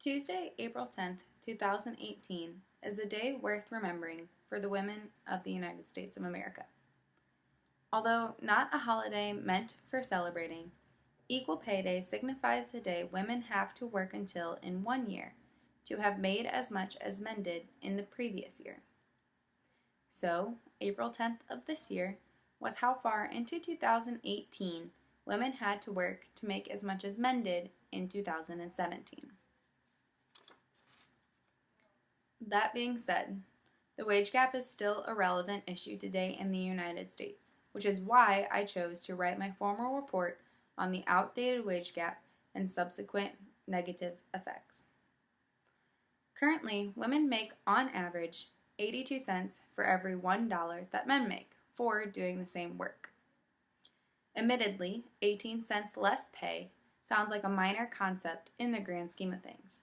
Tuesday, April 10th, 2018 is a day worth remembering for the women of the United States of America. Although not a holiday meant for celebrating, Equal Pay Day signifies the day women have to work until in 1 year to have made as much as men did in the previous year. So, April 10th of this year was how far into 2018 women had to work to make as much as men did in 2017. That being said, the wage gap is still a relevant issue today in the United States, which is why I chose to write my formal report on the outdated wage gap and subsequent negative effects. Currently, women make on average 82 cents for every $1 that men make for doing the same work. Admittedly, 18 cents less pay sounds like a minor concept in the grand scheme of things.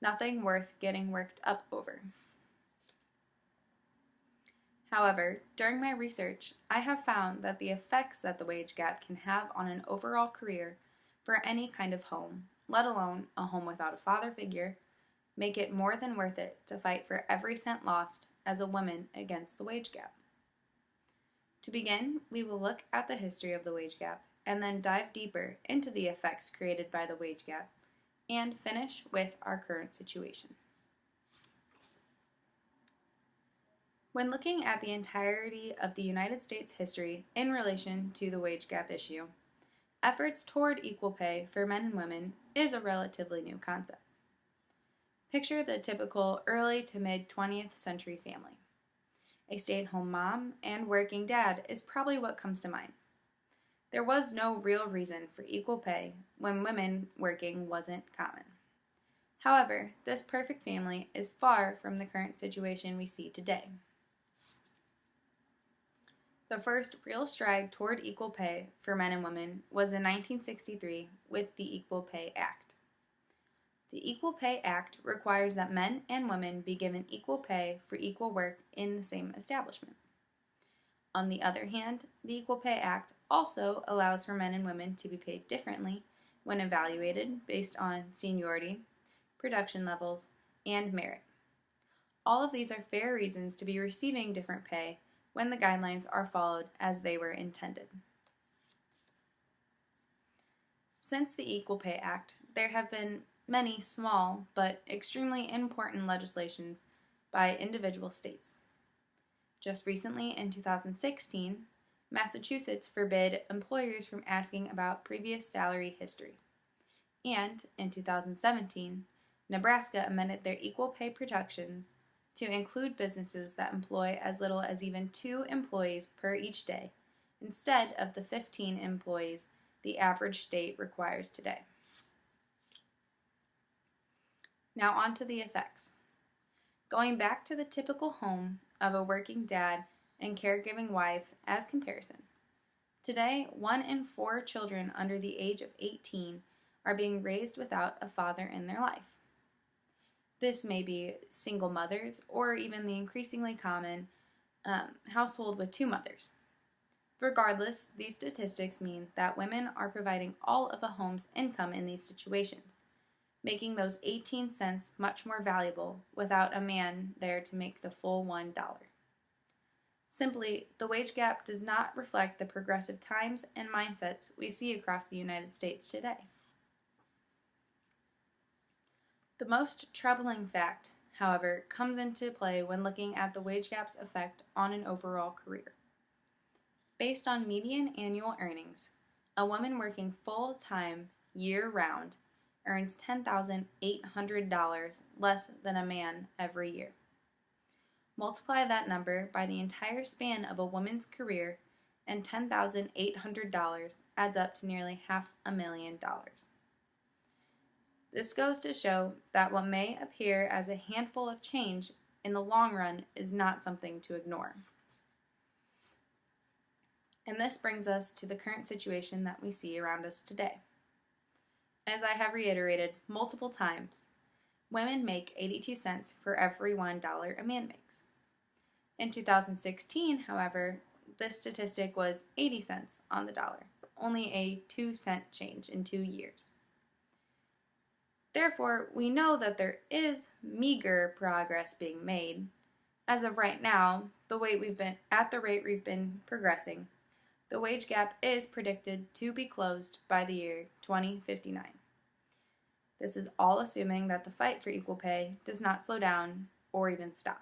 Nothing worth getting worked up over. However, during my research, I have found that the effects that the wage gap can have on an overall career for any kind of home, let alone a home without a father figure, make it more than worth it to fight for every cent lost as a woman against the wage gap. To begin, we will look at the history of the wage gap and then dive deeper into the effects created by the wage gap and finish with our current situation. When looking at the entirety of the United States history in relation to the wage gap issue, efforts toward equal pay for men and women is a relatively new concept. Picture the typical early to mid 20th century family. A stay-at-home mom and working dad is probably what comes to mind. There was no real reason for equal pay when women working wasn't common. However, this perfect family is far from the current situation we see today. The first real stride toward equal pay for men and women was in 1963 with the Equal Pay Act. The Equal Pay Act requires that men and women be given equal pay for equal work in the same establishment. On the other hand, the Equal Pay Act also allows for men and women to be paid differently when evaluated based on seniority, production levels, and merit. All of these are fair reasons to be receiving different pay when the guidelines are followed as they were intended. Since the Equal Pay Act, there have been many small but extremely important legislations by individual states. Just recently, in 2016, Massachusetts forbid employers from asking about previous salary history. And in 2017, Nebraska amended their equal pay protections to include businesses that employ as little as even 2 employees per each day, instead of the 15 employees the average state requires today. Now on to the effects. Going back to the typical home of a working dad and caregiving wife as comparison. Today, 1 in 4 children under the age of 18 are being raised without a father in their life. This may be single mothers or even the increasingly common household with 2 mothers. Regardless, these statistics mean that women are providing all of a home's income in these situations, making those 18 cents much more valuable without a man there to make the full $1. Simply, the wage gap does not reflect the progressive times and mindsets we see across the United States today. The most troubling fact, however, comes into play when looking at the wage gap's effect on an overall career. Based on median annual earnings, a woman working full-time, year-round, earns $10,800 less than a man every year. Multiply that number by the entire span of a woman's career, and $10,800 adds up to nearly $500,000. This goes to show that what may appear as a handful of change in the long run is not something to ignore. And this brings us to the current situation that we see around us today. As I have reiterated multiple times, women make 82 cents for every $1 a man makes. In 2016, however, this statistic was 80 cents on the dollar, only a 2-cent change in 2 years. Therefore, we know that there is meager progress being made. As of right now, at the rate we've been progressing, the wage gap is predicted to be closed by the year 2059. This is all assuming that the fight for equal pay does not slow down or even stop.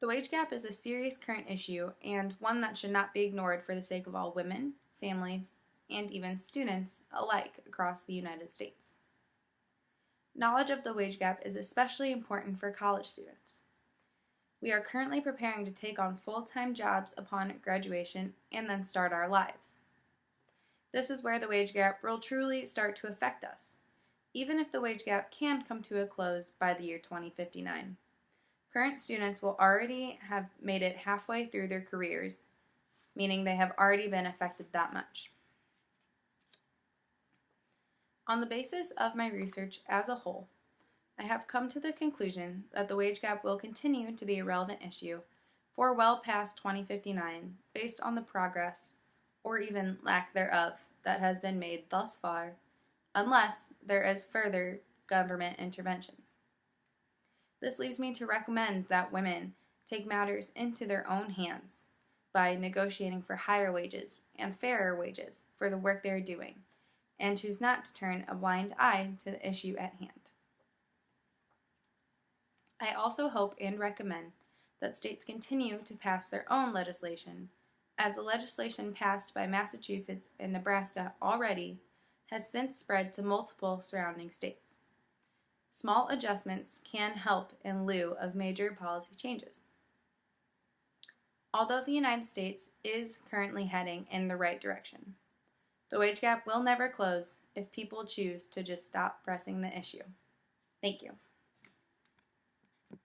The wage gap is a serious current issue and one that should not be ignored for the sake of all women, families, and even students alike across the United States. Knowledge of the wage gap is especially important for college students. We are currently preparing to take on full-time jobs upon graduation and then start our lives. This is where the wage gap will truly start to affect us, even if the wage gap can come to a close by the year 2059. Current students will already have made it halfway through their careers, meaning they have already been affected that much. On the basis of my research as a whole, I have come to the conclusion that the wage gap will continue to be a relevant issue for well past 2059 based on the progress, or even lack thereof, that has been made thus far, unless there is further government intervention. This leaves me to recommend that women take matters into their own hands by negotiating for higher wages and fairer wages for the work they are doing, and choose not to turn a blind eye to the issue at hand. I also hope and recommend that states continue to pass their own legislation, as the legislation passed by Massachusetts and Nebraska already has since spread to multiple surrounding states. Small adjustments can help in lieu of major policy changes. Although the United States is currently heading in the right direction, the wage gap will never close if people choose to just stop pressing the issue. Thank you.